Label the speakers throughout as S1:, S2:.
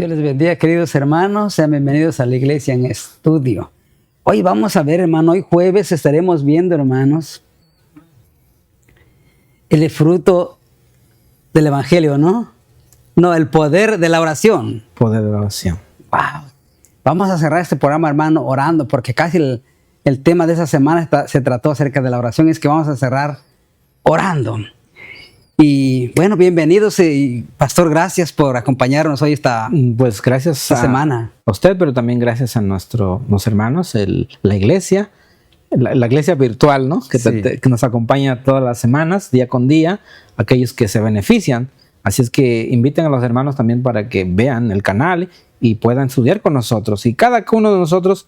S1: Dios les bendiga, queridos hermanos. Sean bienvenidos a la Iglesia en Estudio. Hoy vamos a ver, hermano, hoy jueves estaremos viendo, hermanos, el fruto del Evangelio, ¿no? No, el poder de la oración.
S2: Poder de la oración.
S1: Wow. Vamos a cerrar este programa, hermano, orando, porque casi el tema de esa semana se trató acerca de la oración. Es que vamos a cerrar orando. Y bueno, bienvenidos y Pastor, gracias por acompañarnos hoy esta semana.
S2: A usted, pero también gracias a nuestros hermanos, la iglesia, la iglesia virtual, ¿no? Que nos acompaña todas las semanas, día con día, aquellos que se benefician. Así es que inviten a los hermanos también para que vean el canal y puedan estudiar con nosotros. Y cada uno de nosotros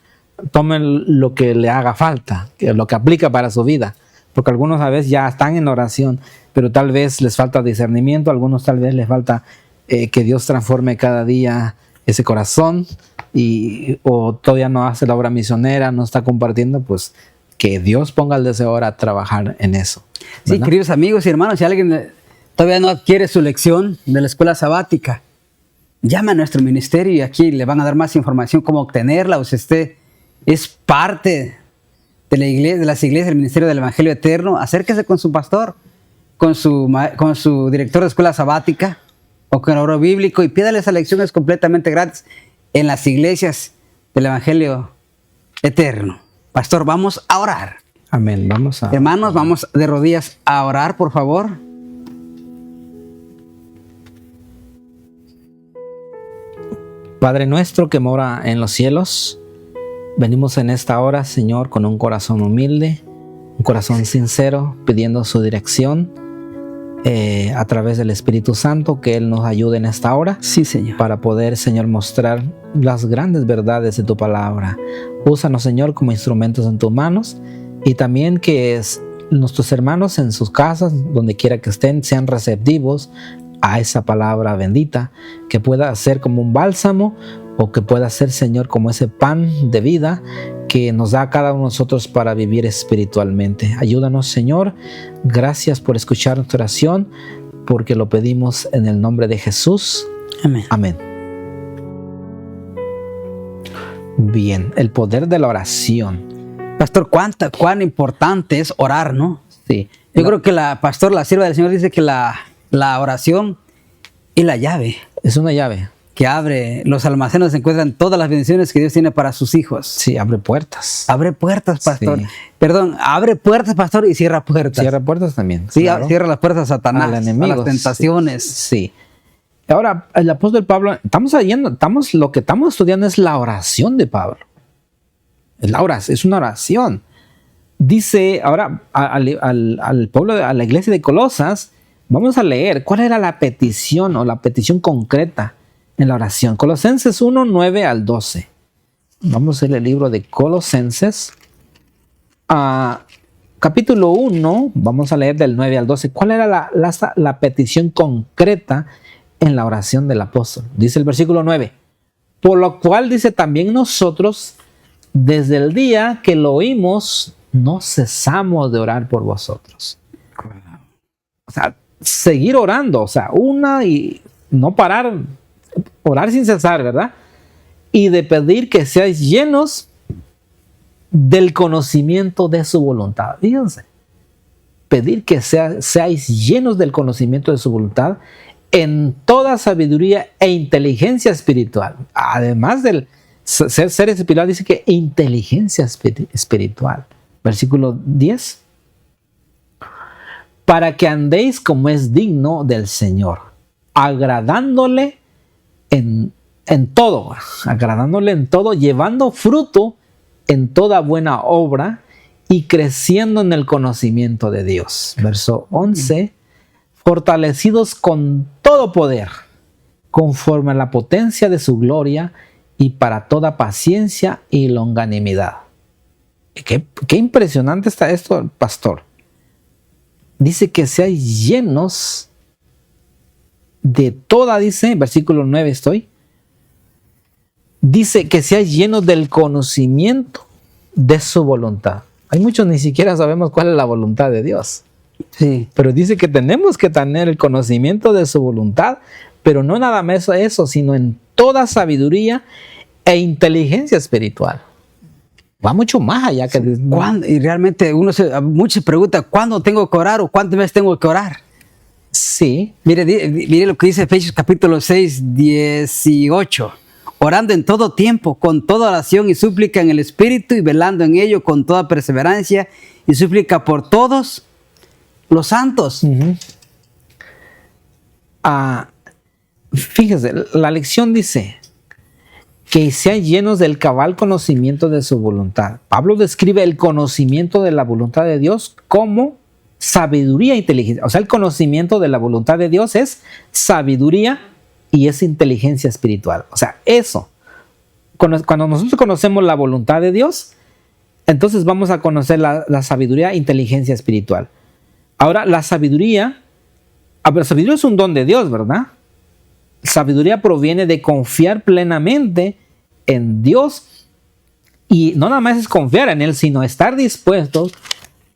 S2: tome lo que le haga falta, lo que aplica para su vida. Porque algunos a veces ya están en oración, pero tal vez les falta discernimiento, a algunos tal vez les falta que Dios transforme cada día ese corazón, o todavía no hace la obra misionera, no está compartiendo, pues que Dios ponga el deseo ahora a trabajar en eso, ¿verdad?
S1: Sí, queridos amigos y hermanos, si alguien todavía no adquiere su lección de la escuela sabática, llama a nuestro ministerio y aquí le van a dar más información cómo obtenerla. O si usted es parte de la iglesia, de las iglesias del Ministerio del Evangelio Eterno, acérquese con su pastor, con su director de escuela sabática o con el oro bíblico y pídale esa lección, es completamente gratis en las iglesias del Evangelio Eterno. Pastor, vamos a orar.
S2: Amén.
S1: Hermanos, vamos de rodillas a orar, por favor.
S2: Padre nuestro que mora en los cielos, venimos en esta hora, Señor, con un corazón humilde, un corazón sincero, pidiendo su dirección a través del Espíritu Santo, que Él nos ayude en esta hora.
S1: Sí, Señor.
S2: Para poder, Señor, mostrar las grandes verdades de tu palabra. Úsanos, Señor, como instrumentos en tus manos, y también que nuestros hermanos en sus casas, donde quiera que estén, sean receptivos a esa palabra bendita, que pueda ser como un bálsamo, o que pueda ser, Señor, como ese pan de vida que nos da a cada uno de nosotros para vivir espiritualmente. Ayúdanos, Señor. Gracias por escuchar nuestra oración, porque lo pedimos en el nombre de Jesús.
S1: Amén.
S2: Amén. Bien, el poder de la oración.
S1: Pastor, cuán importante es orar, ¿no?
S2: Sí.
S1: Yo creo que la sierva del Señor dice que la oración es la llave.
S2: Es una llave
S1: que abre los almacenes, se encuentran todas las bendiciones que Dios tiene para sus hijos.
S2: Sí, abre puertas.
S1: Abre puertas, pastor.
S2: Sí.
S1: Perdón, abre puertas, pastor, y cierra puertas.
S2: Cierra puertas también.
S1: Sí, claro. Cierra las puertas a Satanás,
S2: al enemigo,
S1: a las tentaciones.
S2: Sí. Ahora, el apóstol Pablo, lo que estamos estudiando es la oración de Pablo. Es una oración. Dice ahora al pueblo, a la iglesia de Colosas, vamos a leer cuál era la petición o la petición concreta en la oración. Colosenses 1, 9 al 12. Vamos a leer el libro de Colosenses. Capítulo 1, vamos a leer del 9 al 12. ¿Cuál era la petición concreta en la oración del apóstol? Dice el versículo 9. Por lo cual dice también nosotros, desde el día que lo oímos, no cesamos de orar por vosotros. O sea, seguir orando, o sea, y no parar, orar sin cesar, ¿verdad? Y de pedir que seáis llenos del conocimiento de su voluntad. Fíjense, pedir que seáis llenos del conocimiento de su voluntad en toda sabiduría e inteligencia espiritual. Además del ser espiritual, dice que inteligencia espiritual. Versículo 10. Para que andéis como es digno del Señor, agradándole en todo, llevando fruto en toda buena obra y creciendo en el conocimiento de Dios. Verso 11, fortalecidos con todo poder, conforme a la potencia de su gloria y para toda paciencia y longanimidad. Qué impresionante está esto, pastor. Dice que seáis llenos de toda, dice, versículo 9 estoy. Dice que seáis llenos del conocimiento de su voluntad. Hay muchos ni siquiera sabemos cuál es la voluntad de Dios.
S1: Sí.
S2: Pero dice que tenemos que tener el conocimiento de su voluntad, pero no nada más eso, sino en toda sabiduría e inteligencia espiritual. Va mucho más allá que...
S1: Y realmente muchos se preguntan, ¿cuándo tengo que orar o cuántas veces tengo que orar?
S2: Sí.
S1: Mire lo que dice Efesios capítulo 6, 18. Orando en todo tiempo, con toda oración y súplica en el Espíritu y velando en ello con toda perseverancia y súplica por todos los santos.
S2: Fíjese, la lección dice que sean llenos del cabal conocimiento de su voluntad. Pablo describe el conocimiento de la voluntad de Dios como sabiduría e inteligencia. O sea, el conocimiento de la voluntad de Dios es sabiduría y es inteligencia espiritual. O sea, eso. Cuando nosotros conocemos la voluntad de Dios, entonces vamos a conocer la sabiduría e inteligencia espiritual. Ahora, la sabiduría es un don de Dios, ¿verdad? Sabiduría proviene de confiar plenamente en Dios, y no nada más es confiar en Él, sino estar dispuestos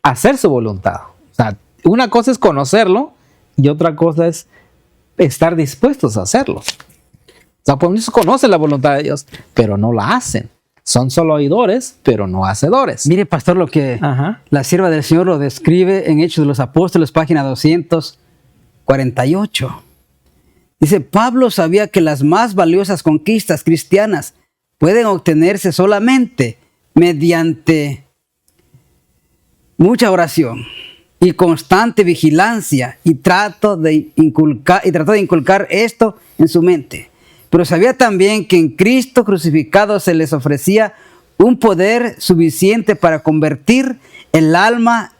S2: a hacer su voluntad. O sea, una cosa es conocerlo y otra cosa es estar dispuestos a hacerlo. O sea, pues ellos conocen la voluntad de Dios, pero no la hacen. Son solo oidores, pero no hacedores.
S1: Mire, pastor, lo que la sierva del Señor lo describe en Hechos de los Apóstoles, página 248. Dice, Pablo sabía que las más valiosas conquistas cristianas pueden obtenerse solamente mediante mucha oración y constante vigilancia, y trató de inculcar esto en su mente. Pero sabía también que en Cristo crucificado se les ofrecía un poder suficiente para convertir el alma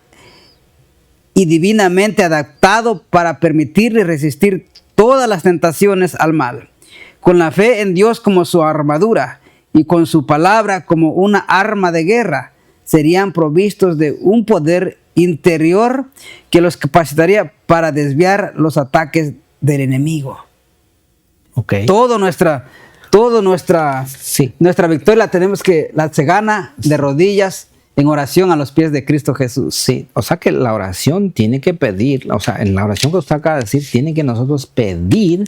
S1: y divinamente adaptado para permitirle resistir todas las tentaciones al mal. Con la fe en Dios como su armadura y con su palabra como una arma de guerra, serían provistos de un poder interior que los capacitaría para desviar los ataques del enemigo.
S2: Okay.
S1: Toda nuestra victoria se gana de rodillas en oración a los pies de Cristo Jesús.
S2: Sí, o sea que la oración tiene que pedir, o sea, en la oración que usted acaba de decir, tiene que nosotros pedir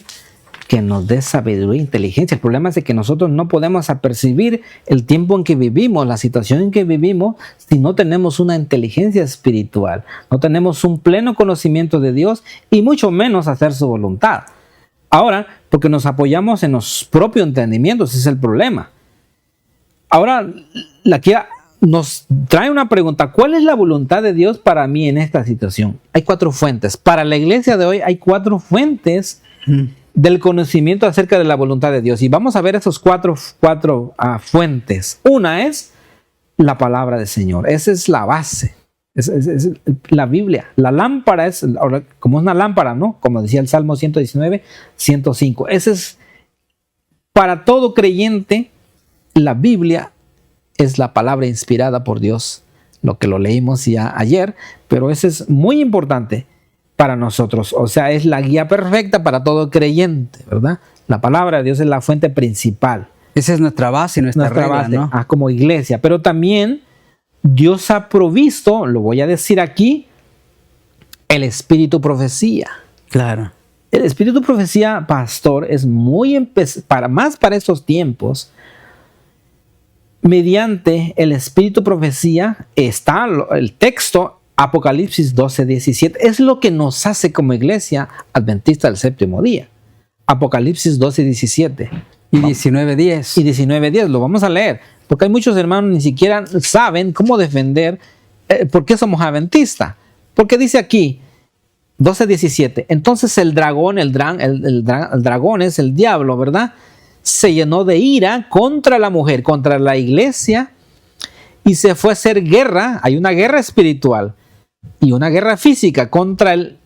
S2: que nos dé sabiduría e inteligencia. El problema es de que nosotros no podemos apercibir el tiempo en que vivimos, la situación en que vivimos, si no tenemos una inteligencia espiritual, no tenemos un pleno conocimiento de Dios y mucho menos hacer su voluntad. Ahora, porque nos apoyamos en los propios entendimientos, ese es el problema. Ahora, aquí nos trae una pregunta: ¿cuál es la voluntad de Dios para mí en esta situación? Hay 4 fuentes. Para la iglesia de hoy hay 4 fuentes del conocimiento acerca de la voluntad de Dios. Y vamos a ver esos cuatro fuentes. Una es la palabra del Señor. Esa es la base. Es la Biblia. La lámpara es como una lámpara, ¿no? Como decía el Salmo 119, 105. Ese es para todo creyente. La Biblia es la palabra inspirada por Dios, lo que lo leímos ya ayer, pero eso es muy importante para nosotros. O sea, es la guía perfecta para todo creyente, ¿verdad? La palabra de Dios es la fuente principal.
S1: Esa es nuestra base, nuestra regla,
S2: base,
S1: ¿no?
S2: Como iglesia. Pero también Dios ha provisto, lo voy a decir aquí, el espíritu profecía.
S1: Claro.
S2: El espíritu profecía, pastor, es muy más para estos tiempos. Mediante el espíritu profecía está el texto Apocalipsis 12:17. Es lo que nos hace como iglesia adventista del séptimo día. Apocalipsis 12:17.
S1: Y 19:10.
S2: Y 19:10, lo vamos a leer. Porque hay muchos hermanos ni siquiera saben cómo defender por qué somos adventistas. Porque dice aquí, 12:17. Entonces el dragón es el diablo, ¿verdad? Se llenó de ira contra la mujer, contra la iglesia, y se fue a hacer guerra. Hay una guerra espiritual y una guerra física contra el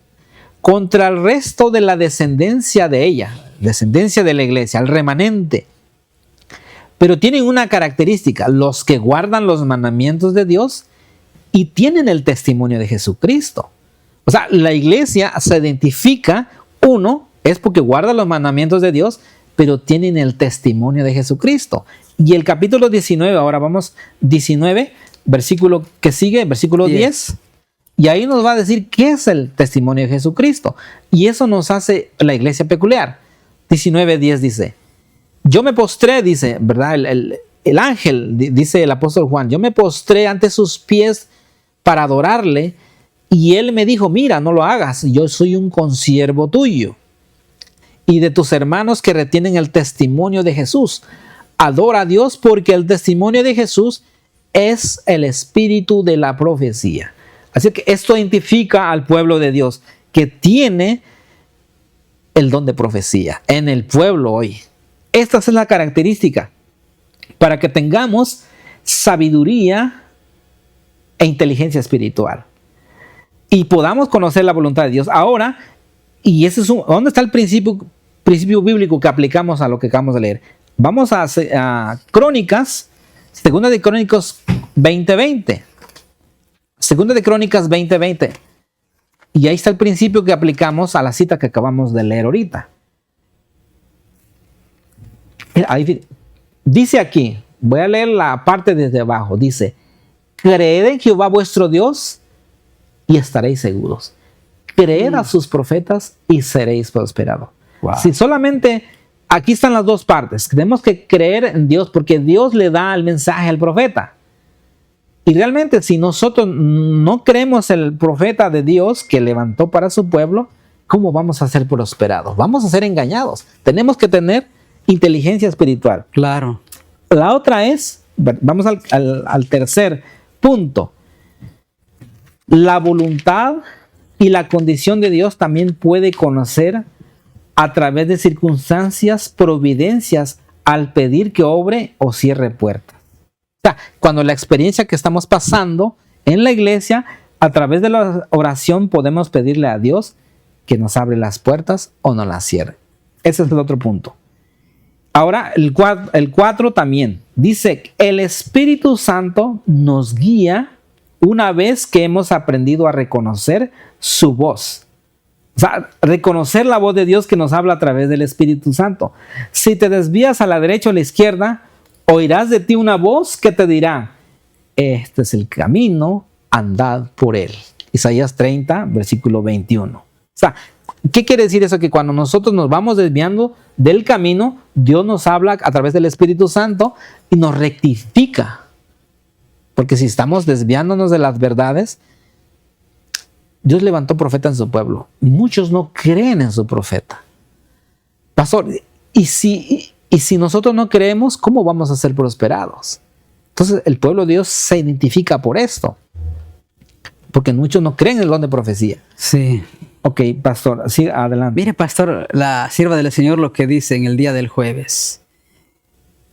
S2: resto de la descendencia de ella, descendencia de la iglesia, el remanente. Pero tienen una característica: los que guardan los mandamientos de Dios y tienen el testimonio de Jesucristo. O sea, la iglesia se identifica, uno, es porque guarda los mandamientos de Dios, pero tienen el testimonio de Jesucristo. Y el capítulo 19, ahora vamos, 19, versículo que sigue, versículo 10. Y ahí nos va a decir qué es el testimonio de Jesucristo. Y eso nos hace la iglesia peculiar. 19:10 dice: yo me postré, dice, ¿verdad? El ángel, dice el apóstol Juan, yo me postré ante sus pies para adorarle, y él me dijo, mira, no lo hagas, yo soy un consiervo tuyo y de tus hermanos que retienen el testimonio de Jesús. Adora a Dios, porque el testimonio de Jesús es el espíritu de la profecía. Así que esto identifica al pueblo de Dios que tiene el don de profecía en el pueblo hoy. Esta es la característica para que tengamos sabiduría e inteligencia espiritual y podamos conocer la voluntad de Dios. Ahora, y ese es ¿dónde está el principio bíblico que aplicamos a lo que acabamos de leer? Vamos a Crónicas, Segunda de Crónicas 20:20. Segunda de Crónicas 20:20. Y ahí está el principio que aplicamos a la cita que acabamos de leer ahorita. Ahí dice aquí, voy a leer la parte desde abajo. Dice, creed en Jehová vuestro Dios y estaréis seguros. Creed a sus profetas y seréis prosperados.
S1: Wow.
S2: Si solamente, aquí están las dos partes. Tenemos que creer en Dios porque Dios le da el mensaje al profeta. Y realmente si nosotros no creemos el profeta de Dios que levantó para su pueblo, ¿cómo vamos a ser prosperados? Vamos a ser engañados. Tenemos que tener inteligencia espiritual.
S1: Claro.
S2: La otra es, vamos al tercer punto. La voluntad y la condición de Dios también puede conocer a través de circunstancias, providencias, al pedir que obre o cierre puertas. O sea, cuando la experiencia que estamos pasando en la iglesia, a través de la oración podemos pedirle a Dios que nos abre las puertas o nos las cierre. Ese es el otro punto. Ahora, el 4 también dice, el Espíritu Santo nos guía una vez que hemos aprendido a reconocer su voz. O sea, reconocer la voz de Dios que nos habla a través del Espíritu Santo. Si te desvías a la derecha o a la izquierda, oirás de ti una voz que te dirá, este es el camino, andad por él. Isaías 30, versículo 21. O sea, ¿qué quiere decir eso? Que cuando nosotros nos vamos desviando del camino, Dios nos habla a través del Espíritu Santo y nos rectifica. Porque si estamos desviándonos de las verdades, Dios levantó profeta en su pueblo. Muchos no creen en su profeta. Pastor, y si nosotros no creemos, ¿cómo vamos a ser prosperados? Entonces el pueblo de Dios se identifica por esto. Porque muchos no creen en el don de profecía.
S1: Sí.
S2: Ok, pastor, sí, adelante.
S1: Mire, pastor, la sierva del Señor lo que dice en el día del jueves.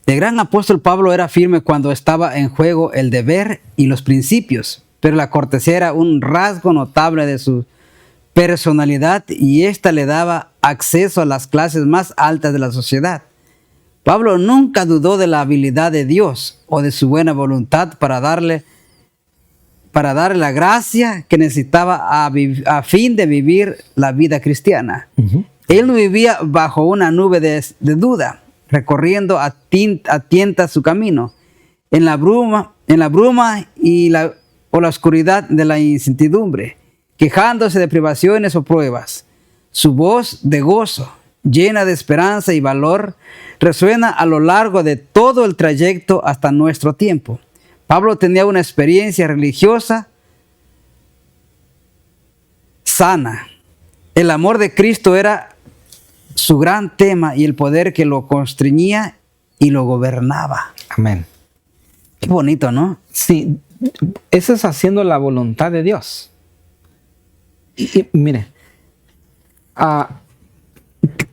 S1: El gran apóstol Pablo era firme cuando estaba en juego el deber y los principios, pero la cortesía era un rasgo notable de su personalidad y ésta le daba acceso a las clases más altas de la sociedad. Pablo nunca dudó de la habilidad de Dios o de su buena voluntad para darle la gracia que necesitaba a fin de vivir la vida cristiana. Él no vivía bajo una nube de duda, recorriendo a tientas su camino, en la bruma o la oscuridad de la incertidumbre, quejándose de privaciones o pruebas. Su voz de gozo, llena de esperanza y valor, resuena a lo largo de todo el trayecto hasta nuestro tiempo. Pablo tenía una experiencia religiosa sana. El amor de Cristo era su gran tema y el poder que lo constreñía y lo gobernaba.
S2: Amén.
S1: Qué bonito, ¿no?
S2: Sí, eso es haciendo la voluntad de Dios. Y mire,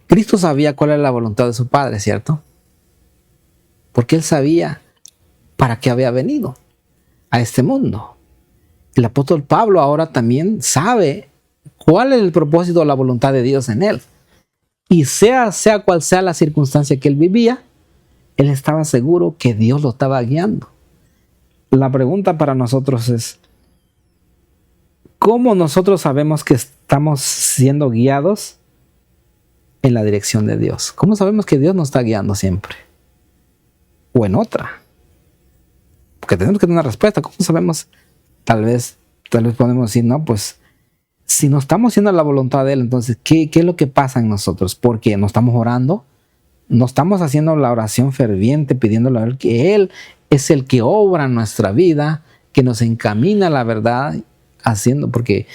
S2: Cristo sabía cuál era la voluntad de su Padre, ¿cierto? Porque Él sabía para qué había venido a este mundo. El apóstol Pablo ahora también sabe cuál es el propósito de la voluntad de Dios en él. Y sea cual sea la circunstancia que él vivía, él estaba seguro que Dios lo estaba guiando. La pregunta para nosotros es, ¿cómo nosotros sabemos que estamos siendo guiados en la dirección de Dios? ¿Cómo sabemos que Dios nos está guiando siempre? O en otra. Porque tenemos que tener una respuesta. ¿Cómo sabemos? Tal vez podemos decir, no, pues si no estamos haciendo la voluntad de Él, entonces, ¿qué es lo que pasa en nosotros? Porque no estamos orando, no estamos haciendo la oración ferviente pidiéndole a Él, que Él es el que obra en nuestra vida, que nos encamina a la verdad, haciendo, porque,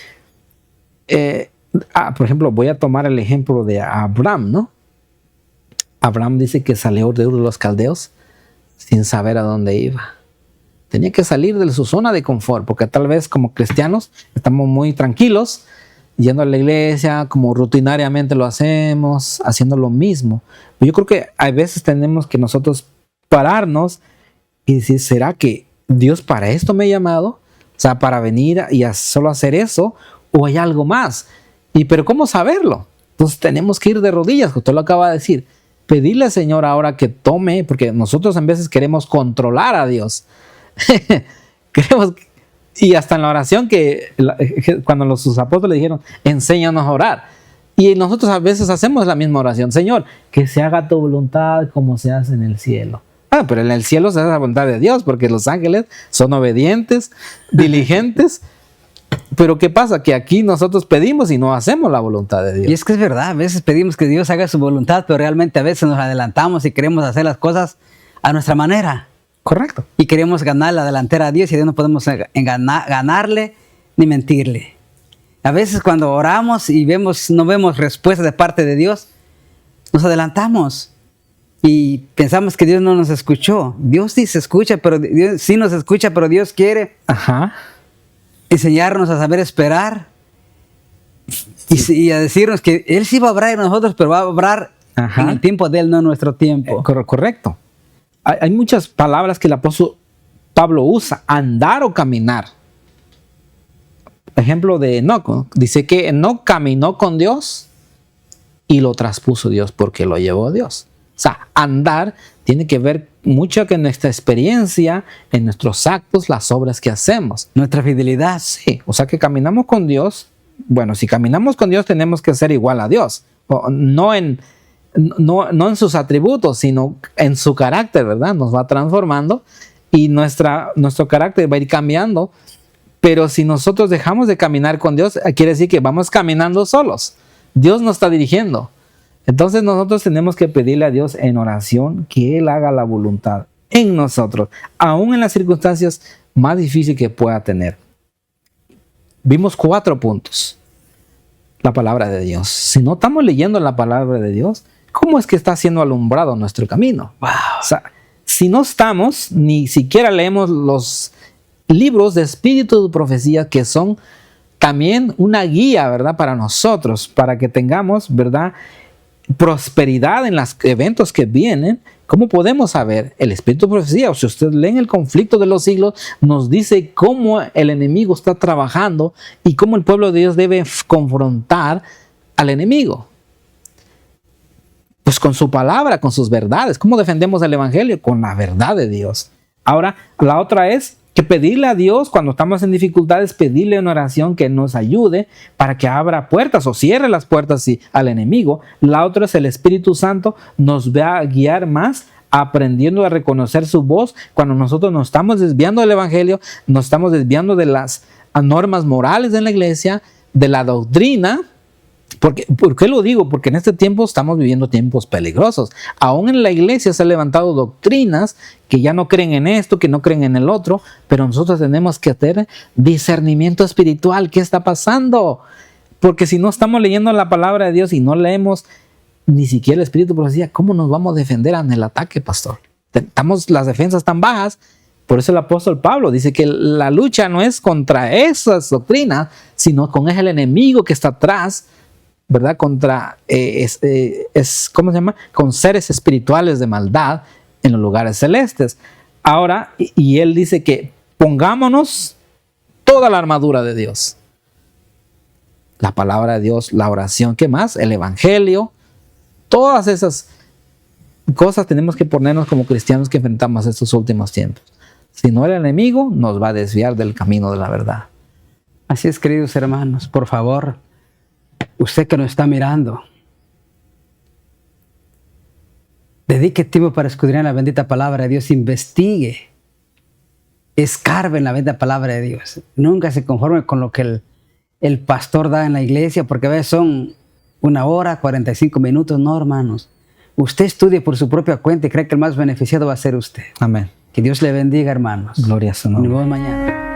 S2: por ejemplo, voy a tomar el ejemplo de Abraham, ¿no? Abraham dice que salió de Ur de los Caldeos sin saber a dónde iba. Tenía que salir de su zona de confort, porque tal vez como cristianos estamos muy tranquilos, yendo a la iglesia, como rutinariamente lo hacemos, haciendo lo mismo. Yo creo que a veces tenemos que nosotros pararnos y decir, ¿será que Dios para esto me ha llamado? O sea, para venir y solo hacer eso, ¿o hay algo más? Pero ¿cómo saberlo? Entonces tenemos que ir de rodillas, que usted lo acaba de decir. Pedirle al Señor ahora que tome, porque nosotros en veces queremos controlar a Dios. Y hasta en la oración cuando sus apóstoles dijeron, enséñanos a orar. Y nosotros a veces hacemos la misma oración. Señor, que se haga tu voluntad como se hace en el cielo. Pero en el cielo se hace la voluntad de Dios, porque los ángeles son obedientes, diligentes. Pero ¿qué pasa? Que aquí nosotros pedimos y no hacemos la voluntad de Dios.
S1: Y es que es verdad, a veces pedimos que Dios haga su voluntad, pero realmente a veces nos adelantamos y queremos hacer las cosas a nuestra manera.
S2: Correcto.
S1: Y queremos ganar la delantera a Dios y a Dios no podemos ganarle ni mentirle. A veces cuando oramos y no vemos respuesta de parte de Dios, nos adelantamos y pensamos que Dios no nos escuchó. Dios sí se escucha, pero Dios sí nos escucha, pero Dios quiere enseñarnos a saber esperar y a decirnos que Él sí va a obrar en nosotros, pero va a obrar en el tiempo de Él, no en nuestro tiempo.
S2: Correcto. Hay muchas palabras que el apóstol Pablo usa, andar o caminar. Ejemplo de Enoc, ¿no? Dice que Enoc caminó con Dios y lo traspuso Dios porque lo llevó Dios. O sea, andar tiene que ver mucho con nuestra experiencia, en nuestros actos, las obras que hacemos.
S1: Nuestra fidelidad.
S2: Sí, o sea que caminamos con Dios. Bueno, si caminamos con Dios tenemos que ser igual a Dios. No en sus atributos, sino en su carácter, ¿verdad? Nos va transformando y nuestro carácter va a ir cambiando. Pero si nosotros dejamos de caminar con Dios, quiere decir que vamos caminando solos. Dios nos está dirigiendo. Entonces nosotros tenemos que pedirle a Dios en oración que Él haga la voluntad en nosotros, aún en las circunstancias más difíciles que pueda tener. Vimos 4 puntos. La palabra de Dios. Si no estamos leyendo la palabra de Dios, ¿cómo es que está siendo alumbrado nuestro camino?
S1: Wow.
S2: O sea, si no estamos, ni siquiera leemos los libros de espíritu de profecía, que son también una guía, ¿verdad? Para nosotros, para que tengamos, ¿verdad?, prosperidad en los eventos que vienen. ¿Cómo podemos saber? El espíritu de profecía, o si usted lee en el conflicto de los siglos, nos dice cómo el enemigo está trabajando y cómo el pueblo de Dios debe confrontar al enemigo. Pues con su palabra, con sus verdades. ¿Cómo defendemos el evangelio? Con la verdad de Dios. Ahora, la otra es que pedirle a Dios cuando estamos en dificultades, pedirle en oración que nos ayude para que abra puertas o cierre las puertas al enemigo. La otra es el Espíritu Santo nos va a guiar más, aprendiendo a reconocer su voz cuando nosotros nos estamos desviando del evangelio, nos estamos desviando de las normas morales de la iglesia, de la doctrina. ¿Por qué lo digo? Porque en este tiempo estamos viviendo tiempos peligrosos. Aún en la iglesia se han levantado doctrinas que ya no creen en esto, que no creen en el otro, pero nosotros tenemos que tener discernimiento espiritual. ¿Qué está pasando? Porque si no estamos leyendo la palabra de Dios y no leemos ni siquiera el espíritu de profecía, ¿cómo nos vamos a defender ante el ataque, pastor? Las defensas tan bajas. Por eso el apóstol Pablo dice que la lucha no es contra esas doctrinas, sino con el enemigo que está atrás, ¿verdad? Contra, ¿cómo se llama? Con seres espirituales de maldad en los lugares celestes. Ahora, y él dice que pongámonos toda la armadura de Dios. La palabra de Dios, la oración, ¿qué más? El evangelio. Todas esas cosas tenemos que ponernos como cristianos que enfrentamos estos últimos tiempos. Si no, el enemigo nos va a desviar del camino de la verdad.
S1: Así es, queridos hermanos, por favor, usted que nos está mirando, dedique tiempo para escudriñar la bendita palabra de Dios, investigue, escarbe en la bendita palabra de Dios. Nunca se conforme con lo que el pastor da en la iglesia, porque a veces son 1 hora, 45 minutos, no, hermanos. usted estudie por su propia cuenta y cree que el más beneficiado va a ser usted.
S2: Amén.
S1: Que Dios le bendiga, hermanos.
S2: Gloria a su
S1: Nos
S2: nombre.
S1: vemos mañana.